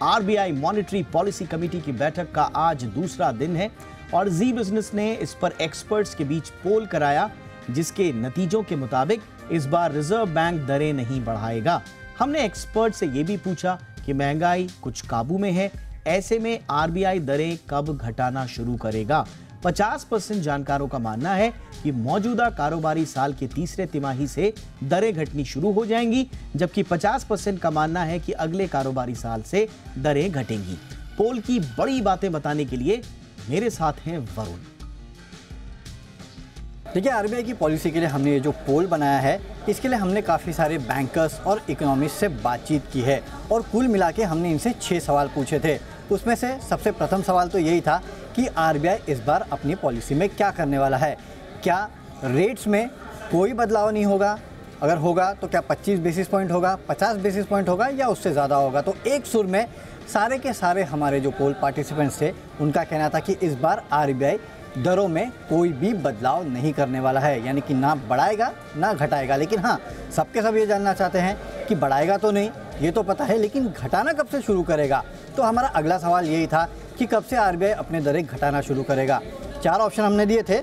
RBI monetary policy committee की बैठक का आज दूसरा दिन है और जी बिजनेस ने इस पर एक्सपर्ट्स के बीच पोल कराया, जिसके नतीजों के मुताबिक इस बार रिजर्व बैंक दरें नहीं बढ़ाएगा। हमने एक्सपर्ट से यह भी पूछा कि महंगाई कुछ काबू में है, ऐसे में आरबीआई दरें कब घटाना शुरू करेगा। 50% जानकारों का मानना है कि मौजूदा कारोबारी साल के तीसरे तिमाही से दरें घटनी शुरू हो जाएंगी, जबकि 50% का मानना है कि अगले कारोबारी साल से दरें घटेंगी। पोल की बड़ी बातें बताने के लिए मेरे साथ हैं वरुण। देखिए, आरबीआई की पॉलिसी के लिए हमने ये जो पोल बनाया है, इसके लिए हमने काफ़ी सारे बैंकर्स और इकोनॉमिस्ट से बातचीत की है और कुल मिला के हमने इनसे 6 सवाल पूछे थे। उसमें से सबसे प्रथम सवाल तो यही था कि आरबीआई इस बार अपनी पॉलिसी में क्या करने वाला है। क्या रेट्स में कोई बदलाव नहीं होगा? अगर होगा तो क्या 25 बेसिस पॉइंट होगा, 50 बेसिस पॉइंट होगा या उससे ज़्यादा होगा? तो एक सुर में सारे के सारे हमारे जो पोल पार्टिसिपेंट्स थे, उनका कहना था कि इस बार आरबीआई दरों में कोई भी बदलाव नहीं करने वाला है, यानी कि ना बढ़ाएगा ना घटाएगा। लेकिन हाँ, सबके सब ये जानना चाहते हैं कि बढ़ाएगा तो नहीं, ये तो पता है, लेकिन घटाना कब से शुरू करेगा? तो हमारा अगला सवाल यही था कि कब से आरबीआई अपने दरें घटाना शुरू करेगा। 4 ऑप्शन हमने दिए थे,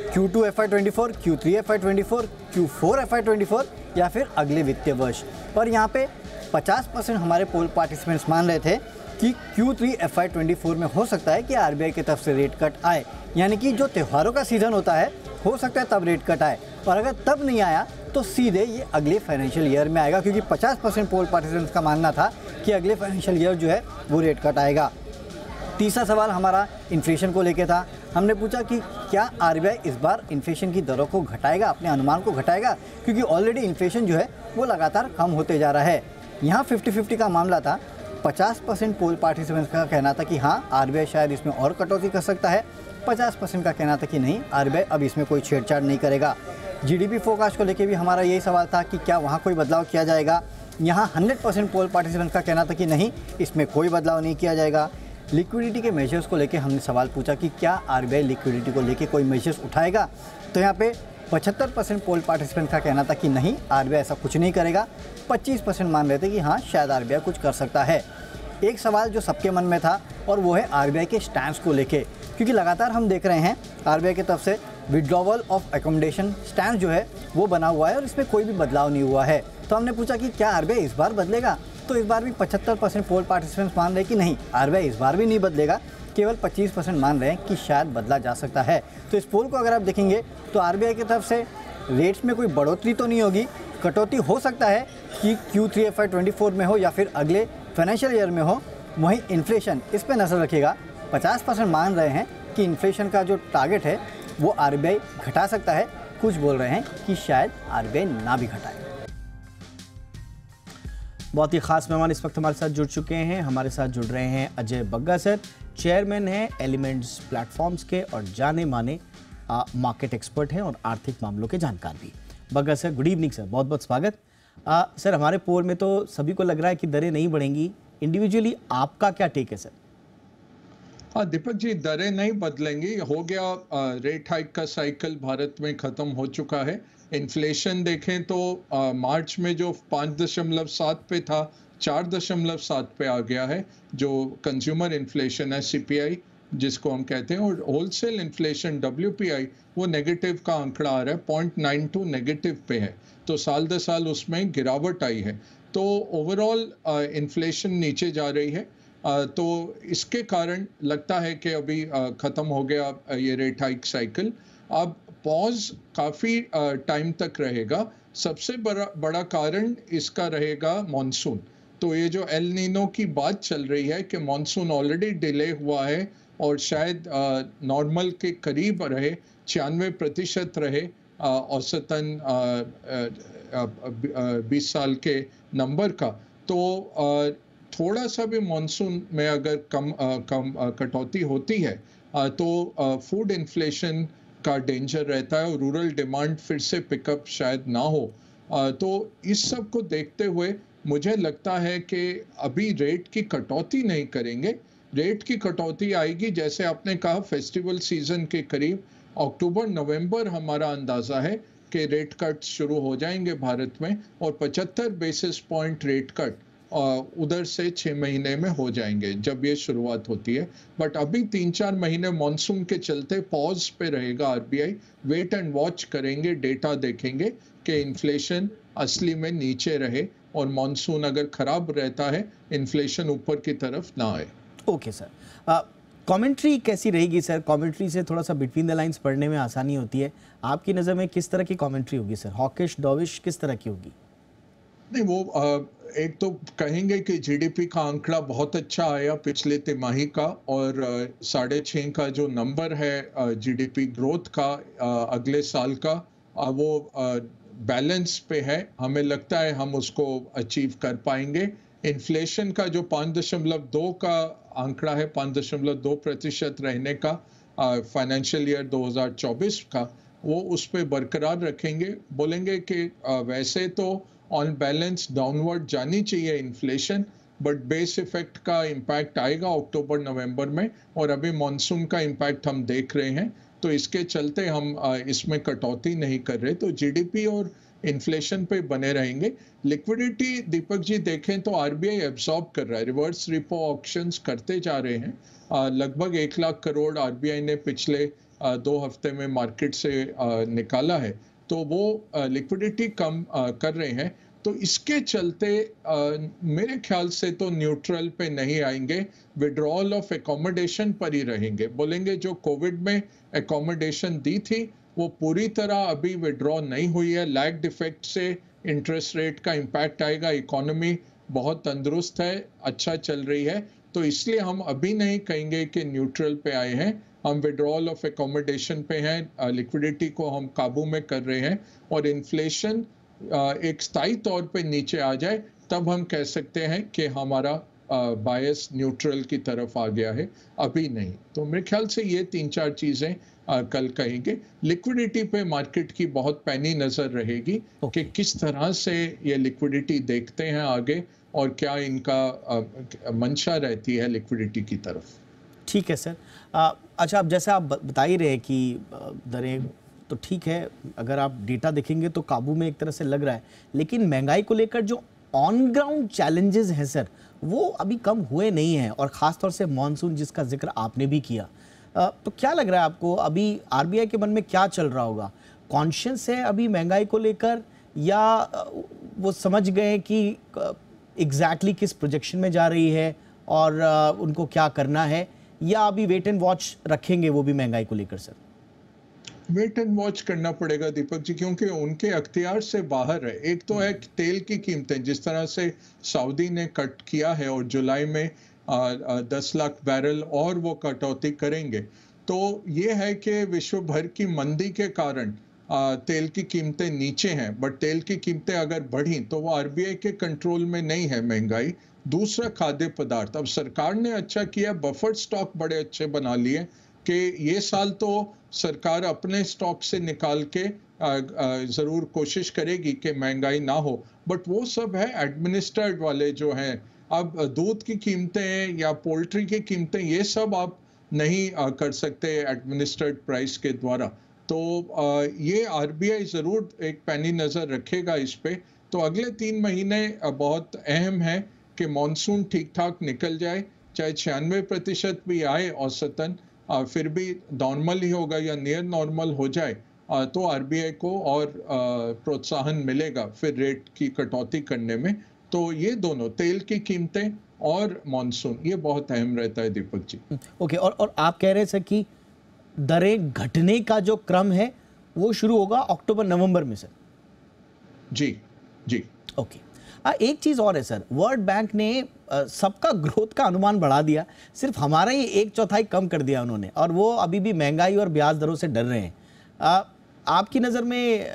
Q2 FY24, Q3 FY24, Q4 FY24 या फिर अगले वित्तीय वर्ष। और यहाँ पे 50% हमारे पोल पार्टिसिपेंट्स मान रहे थे कि Q3 FY24 में हो सकता है कि आरबीआई की तरफ से रेट कट आए, यानी कि जो त्योहारों का सीज़न होता है हो सकता है तब रेट कट आए, और अगर तब नहीं आया तो सीधे ये अगले फाइनेंशियल ईयर में आएगा, क्योंकि 50% पोल पार्टिसिपेंट्स का मानना था कि अगले फाइनेंशियल ईयर जो है वो रेट कट आएगा। तीसरा सवाल हमारा इन्फ्लेशन को लेके था। हमने पूछा कि क्या आरबीआई इस बार इन्फ्लेशन की दरों को घटाएगा, अपने अनुमान को घटाएगा, क्योंकि ऑलरेडी इन्फ्लेशन जो है वो लगातार कम होते जा रहा है। यहाँ 50-50 का मामला था। 50% पोल पार्टिसिपेंट्स का कहना था कि हाँ, आरबीआई शायद इसमें और कटौती कर सकता है। 50% का कहना था कि नहीं, आरबीआई अब इसमें कोई छेड़छाड़ नहीं करेगा। जीडीपी फोरकास्ट को लेके भी हमारा यही सवाल था कि क्या वहाँ कोई बदलाव किया जाएगा। यहाँ 100% पोल पार्टिसिपेंट्स का कहना था कि नहीं, इसमें कोई बदलाव नहीं किया जाएगा। लिक्विडिटी के मेजर्स को लेके हमने सवाल पूछा कि क्या आरबीआई लिक्विडिटी को लेके कोई मेजर्स उठाएगा। तो यहाँ पे 75% पोल पार्टिसिपेंट का कहना था कि नहीं, आरबीआई ऐसा कुछ नहीं करेगा। 25% मान रहे थे कि हाँ, शायद आरबीआई कुछ कर सकता है। एक सवाल जो सबके मन में था और वो है आरबीआई के स्टैंड को लेके, क्योंकि लगातार हम देख रहे हैं आरबीआई की तरफ से विड्रॉवल ऑफ अकोमोडेशन स्टैंड जो है वो बना हुआ है और इसमें कोई भी बदलाव नहीं हुआ है। तो हमने पूछा कि क्या आरबीआई इस बार बदलेगा। तो इस बार भी 75% पोल पार्टिसिपेंट्स मान रहे हैं कि नहीं, आरबीआई इस बार भी नहीं बदलेगा। केवल 25% मान रहे हैं कि शायद बदला जा सकता है। तो इस पोल को अगर आप देखेंगे तो आरबीआई की तरफ से रेट्स में कोई बढ़ोतरी तो नहीं होगी, कटौती हो सकता है कि Q3 FY24 में हो या फिर अगले फाइनेंशियल ईयर में हो। वहीं इन्फ्लेशन, इस पर नज़र रखिएगा। 50% मान रहे हैं कि इन्फ्लेशन का जो टारगेट है वो आरबीआई घटा सकता है। कुछ बोल रहे हैं कि शायद आरबीआई ना भी घटाए। बहुत ही खास मेहमान इस वक्त हमारे साथ जुड़ चुके हैं। हमारे साथ जुड़ रहे हैं अजय बग्गा सर, चेयरमैन हैं एलिमेंट्स प्लेटफॉर्म्स के और जाने माने मार्केट एक्सपर्ट हैं और आर्थिक मामलों के जानकार भी। Bagga sir, good evening sir, बहुत बहुत स्वागत। सर, हमारे पोल में तो सभी को लग रहा है कि दरें नहीं बढ़ेंगी। इंडिविजुअली आपका क्या टेक है सर? हाँ दीपक जी, दरें नहीं बदलेंगी। हो गया, रेट हाइक का साइकिल भारत में ख़त्म हो चुका है। इन्फ्लेशन देखें तो मार्च में जो 5.7 पे था, 4.7 पे आ गया है, जो कंज्यूमर इन्फ्लेशन है, सीपीआई जिसको हम कहते हैं। और होलसेल इन्फ्लेशन WPI वो नेगेटिव का आंकड़ा आ रहा है, 0.92 नेगेटिव पे है। तो साल दर साल उसमें गिरावट आई है। तो ओवरऑल इन्फ्लेशन नीचे जा रही है। तो इसके कारण लगता है कि अभी ख़त्म हो गया ये रेट हाइक साइकिल। अब पॉज काफ़ी टाइम तक रहेगा। सबसे बड़ा कारण इसका रहेगा मॉनसून। तो ये जो एल नीनो की बात चल रही है कि मॉनसून ऑलरेडी डिले हुआ है और शायद नॉर्मल के करीब रहे, 96% रहे औसतन 20 साल के नंबर का। तो थोड़ा सा भी मॉनसून में अगर कम कटौती होती है तो फूड इन्फ्लेशन का डेंजर रहता है और रूरल डिमांड फिर से पिकअप शायद ना हो। तो इस सब को देखते हुए मुझे लगता है कि अभी रेट की कटौती नहीं करेंगे। रेट की कटौती आएगी, जैसे आपने कहा, फेस्टिवल सीजन के करीब अक्टूबर नवंबर हमारा अंदाज़ा है कि रेट कट शुरू हो जाएंगे भारत में। और 75 बेसिस पॉइंट रेट कट उधर से 6 महीने में हो जाएंगे जब ये शुरुआत होती है। बट अभी 3-4 महीने मॉनसून के चलते पॉज पे रहेगा आरबीआई, वेट एंड वॉच करेंगे, डेटा देखेंगे कि इन्फ्लेशन असली में नीचे रहे और मॉनसून अगर खराब रहता है इन्फ्लेशन ऊपर की तरफ ना आए। ओके सर, कमेंट्री कैसी रहेगी सर? कमेंट्री से थोड़ा सा बिटवीन द लाइंस पढ़ने में आसानी होती है। आपकी नज़र में किस तरह की कमेंट्री होगी सर? हॉकिश, डॉविश, किस तरह की होगी? नहीं, वो एक तो कहेंगे कि जीडीपी का आंकड़ा बहुत अच्छा आया पिछले तिमाही का, और 6.5 का जो नंबर है जीडीपी ग्रोथ का अगले साल का, वो बैलेंस पे है। हमें लगता है हम उसको अचीव कर पाएंगे। इन्फ्लेशन का जो 5.2 का आंकड़ा है, 5.2% रहने का फाइनेंशियल ईयर 2024 का, वो उस पे बरकरार रखेंगे। बोलेंगे कि वैसे तो ऑन बैलेंस डाउनवर्ड जानी चाहिए इन्फ्लेशन, बट बेस इफेक्ट का इम्पैक्ट आएगा अक्टूबर नवंबर में, और अभी मॉनसून का इम्पैक्ट हम देख रहे हैं, तो इसके चलते हम इसमें कटौती नहीं कर रहे। तो जीडीपी और इन्फ्लेशन पे बने रहेंगे। लिक्विडिटी दीपक जी देखें तो आरबीआई एब्सॉर्ब कर रहा है, रिवर्स रिपो ऑक्शंस करते जा रहे हैं। लगभग 1 लाख करोड़ आरबीआई ने पिछले 2 हफ्ते में मार्केट से निकाला है, तो वो लिक्विडिटी कम कर रहे हैं। तो इसके चलते मेरे ख्याल से तो न्यूट्रल पे नहीं आएंगे, विड्रॉल ऑफ एकोमोडेशन पर ही रहेंगे। बोलेंगे जो कोविड में एकोमोडेशन दी थी वो पूरी तरह अभी विड्रॉ नहीं हुई है, लैग्ड इफेक्ट से इंटरेस्ट रेट का इम्पैक्ट आएगा। इकोनॉमी बहुत तंदुरुस्त है, अच्छा चल रही है, तो इसलिए हम अभी नहीं कहेंगे कि न्यूट्रल पे आए हैं। हम विड्रॉल ऑफ एकोमोडेशन पे हैं, लिक्विडिटी को हम काबू में कर रहे हैं, और इन्फ्लेशन एक स्थायी तौर पे नीचे आ जाए तब हम कह सकते हैं कि हमारा बायस न्यूट्रल की तरफ आ गया है, अभी नहीं। तो मेरे ख्याल से ये 3-4 चीजें कल कहेंगे। लिक्विडिटी पे मार्केट की बहुत पैनी नजर रहेगी कि किस तरह से ये लिक्विडिटी देखते हैं आगे, और क्या इनका मंशा रहती है लिक्विडिटी की तरफ। ठीक है सर। अच्छा, अब जैसे आप बता ही रहे कि दरें तो ठीक है, अगर आप डेटा देखेंगे तो काबू में एक तरह से लग रहा है, लेकिन महंगाई को लेकर जो ऑन ग्राउंड चैलेंजेस हैं सर, वो अभी कम हुए नहीं हैं, और ख़ासतौर से मॉनसून जिसका जिक्र आपने भी किया। तो क्या लग रहा है आपको, अभी आरबीआई के मन में क्या चल रहा होगा? कॉन्शियस है अभी महंगाई को लेकर, या वो समझ गए कि एग्जैक्टली किस प्रोजेक्शन में जा रही है और उनको क्या करना है, या अभी वेट एंड वॉच रखेंगे वो भी महंगाई को लेकर सर? वेट एंड वॉच करना पड़ेगा दीपक जी, क्योंकि उनके अख्तियार से बाहर है। एक तो है तेल की कीमतें, जिस तरह से सऊदी ने कट किया है और जुलाई में 10 लाख बैरल और वो कटौती करेंगे, तो ये है कि विश्व भर की मंदी के कारण तेल की कीमतें नीचे हैं, बट तेल की कीमतें अगर बढ़ी तो वो आरबीआई के कंट्रोल में नहीं है महंगाई। दूसरा, खाद्य पदार्थ, अब सरकार ने अच्छा किया, बफर स्टॉक बड़े अच्छे बना लिए कि ये साल तो सरकार अपने स्टॉक से निकाल के जरूर कोशिश करेगी कि महंगाई ना हो, बट वो सब है एडमिनिस्ट्रेड वाले जो हैं। अब दूध की कीमतें या पोल्ट्री की कीमतें, ये सब आप नहीं कर सकते एडमिनिस्ट्रेड प्राइस के द्वारा। तो ये आरबीआई जरूर एक पैनी नजर रखेगा इस पे। तो अगले 3 महीने बहुत अहम है कि मॉनसून ठीक ठाक निकल जाए, चाहे 96% भी आए औसतन, फिर भी नॉर्मल ही होगा या नियर नॉर्मल हो जाए, तो आरबीआई को और प्रोत्साहन मिलेगा फिर रेट की कटौती करने में। तो ये दोनों, तेल की कीमतें और मॉनसून, ये बहुत अहम रहता है दीपक जी। ओके, और आप कह रहे सर कि दरें घटने का जो क्रम है वो शुरू होगा अक्टूबर नवंबर में सर? जी जी। ओके, एक चीज और है सर, वर्ल्ड बैंक ने सबका ग्रोथ का अनुमान बढ़ा दिया, सिर्फ हमारा ही 1/4 कम कर दिया उन्होंने, और वो अभी भी महंगाई और ब्याज दरों से डर रहे हैं। आपकी नज़र में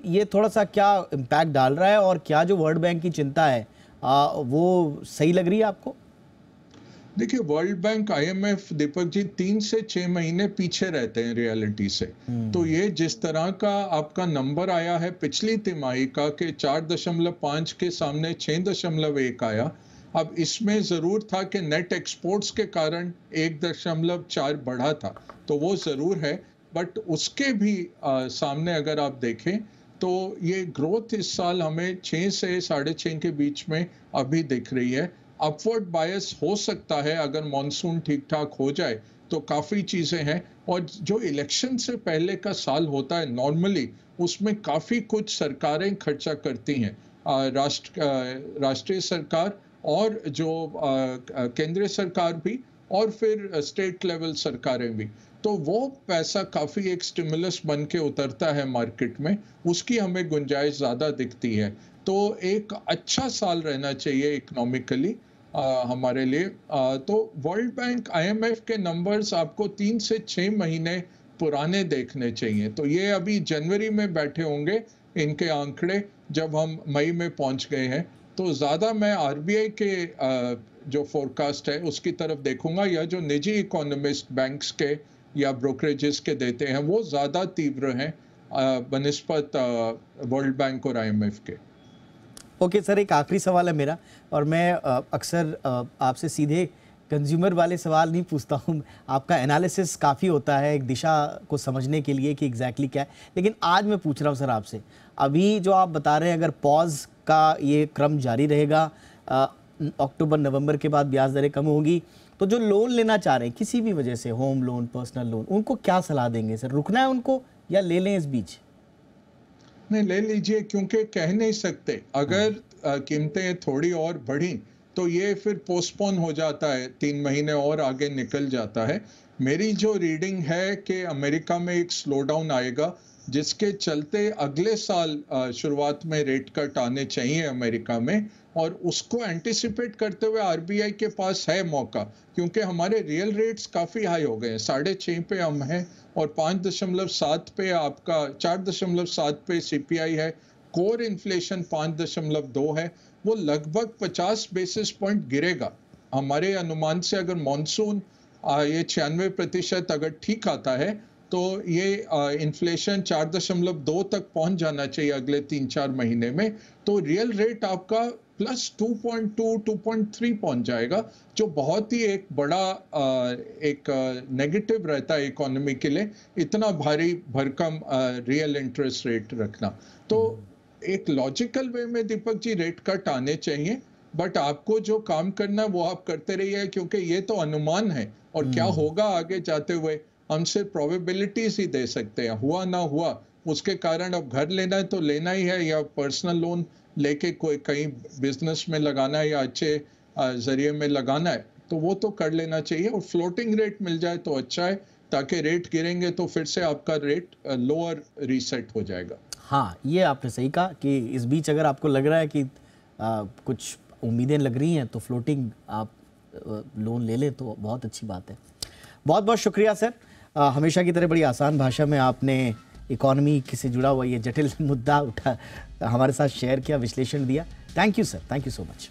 ये थोड़ा सा क्या इम्पैक्ट डाल रहा है, और क्या जो वर्ल्ड बैंक की चिंता है वो सही लग रही है आपको? देखिए, world bank, IMF Deepak ji 3 से 6 महीने पीछे रहते हैं रियलिटी से। तो ये जिस तरह का आपका नंबर आया है पिछली तिमाही का कि 4.5 के सामने 6.1 आया, अब इसमें जरूर था कि नेट एक्सपोर्ट्स के कारण 1.4 बढ़ा था, तो वो जरूर है, बट उसके भी सामने अगर आप देखें तो ये ग्रोथ इस साल हमें 6 से 6.5 के बीच में अभी दिख रही है। अपवर्ड बायस हो सकता है अगर मॉनसून ठीक ठाक हो जाए तो काफ़ी चीज़ें हैं। और जो इलेक्शन से पहले का साल होता है नॉर्मली, उसमें काफ़ी कुछ सरकारें खर्चा करती हैं, राष्ट्रीय सरकार और जो केंद्रीय सरकार भी, और फिर स्टेट लेवल सरकारें भी। तो वो पैसा काफ़ी एक स्टिमुलस बन के उतरता है मार्केट में, उसकी हमें गुंजाइश ज़्यादा दिखती है। तो एक अच्छा साल रहना चाहिए इकोनॉमिकली हमारे लिए। तो वर्ल्ड बैंक, IMF के नंबर्स आपको 3 से 6 महीने पुराने देखने चाहिए। तो ये अभी जनवरी में बैठे होंगे इनके आंकड़े, जब हम मई में पहुंच गए हैं। तो ज़्यादा मैं RBI के जो फोरकास्ट है उसकी तरफ देखूंगा, या जो निजी इकोनॉमिस्ट बैंक्स के या ब्रोकरेजेस के देते हैं वो ज़्यादा तीव्र हैं बनिस्बत वर्ल्ड बैंक और IMF के। ओके सर, एक आखिरी सवाल है मेरा, और मैं अक्सर आपसे सीधे कंज्यूमर वाले सवाल नहीं पूछता हूँ। आपका एनालिसिस काफ़ी होता है एक दिशा को समझने के लिए कि एग्जैक्टली क्या है, लेकिन आज मैं पूछ रहा हूँ सर आपसे, अभी जो आप बता रहे हैं अगर पॉज का ये क्रम जारी रहेगा, अक्टूबर नवंबर के बाद ब्याज दरें कम होगी, तो जो लोन लेना चाह रहे हैं किसी भी वजह से, होम लोन, पर्सनल लोन, उनको क्या सलाह देंगे सर? रुकना है उनको या ले लें इस बीच? नहीं, ले लीजिए, क्योंकि कह नहीं सकते अगर कीमतें थोड़ी और बढ़ी तो ये फिर पोस्टपोन हो जाता है, 3 महीने और आगे निकल जाता है। मेरी जो रीडिंग है कि अमेरिका में एक स्लो डाउन आएगा, जिसके चलते अगले साल शुरुआत में रेट कट आने चाहिए अमेरिका में, और उसको एंटिसिपेट करते हुए RBI के पास है मौका, क्योंकि हमारे रियल रेट्स काफ़ी हाई हो गए हैं। 6.5 पे हम हैं और 5.7 पे आपका, 4.7 पे CPI है। कोर इन्फ्लेशन 5.2 है। वो लगभग 50 बेसिस पॉइंट गिरेगा हमारे अनुमान से। अगर मॉनसून ये 96% अगर ठीक आता है तो ये इन्फ्लेशन 4.2 तक पहुंच जाना चाहिए अगले 3-4 महीने में। तो रियल रेट आपका +2.2, 2.3 पहुंच जाएगा, जो बहुत ही एक बड़ा एक नेगेटिव रहता है इकोनॉमी के लिए, इतना भारी भरकम रियल इंटरेस्ट रेट रखना। तो एक लॉजिकल वे में दीपक जी रेट कट आने चाहिए, बट आपको जो काम करना है वो आप करते रहिए, क्योंकि ये तो अनुमान है, और क्या होगा आगे जाते हुए हम सिर्फ प्रोबेबिलिटीज ही दे सकते हैं। हुआ ना हुआ उसके कारण अब घर लेना है तो लेना ही है, या पर्सनल लोन लेके कोई कहीं बिजनेस में लगाना है या अच्छे जरिए में लगाना है, तो वो तो कर लेना चाहिए। और फ्लोटिंग रेट मिल जाए तो अच्छा है, ताकि रेट गिरेंगे तो फिर से आपका रेट लोअर रीसेट हो जाएगा। हाँ, ये आपने सही कहा कि इस बीच अगर आपको लग रहा है कि कुछ उम्मीदें लग रही हैं तो फ्लोटिंग आप लोन ले लें तो बहुत अच्छी बात है। बहुत बहुत शुक्रिया सर, हमेशा की तरह बड़ी आसान भाषा में आपने इकोनॉमी से जुड़ा हुआ ये जटिल मुद्दा उठा हमारे साथ शेयर किया, विश्लेषण दिया। Thank you sir, thank you so much.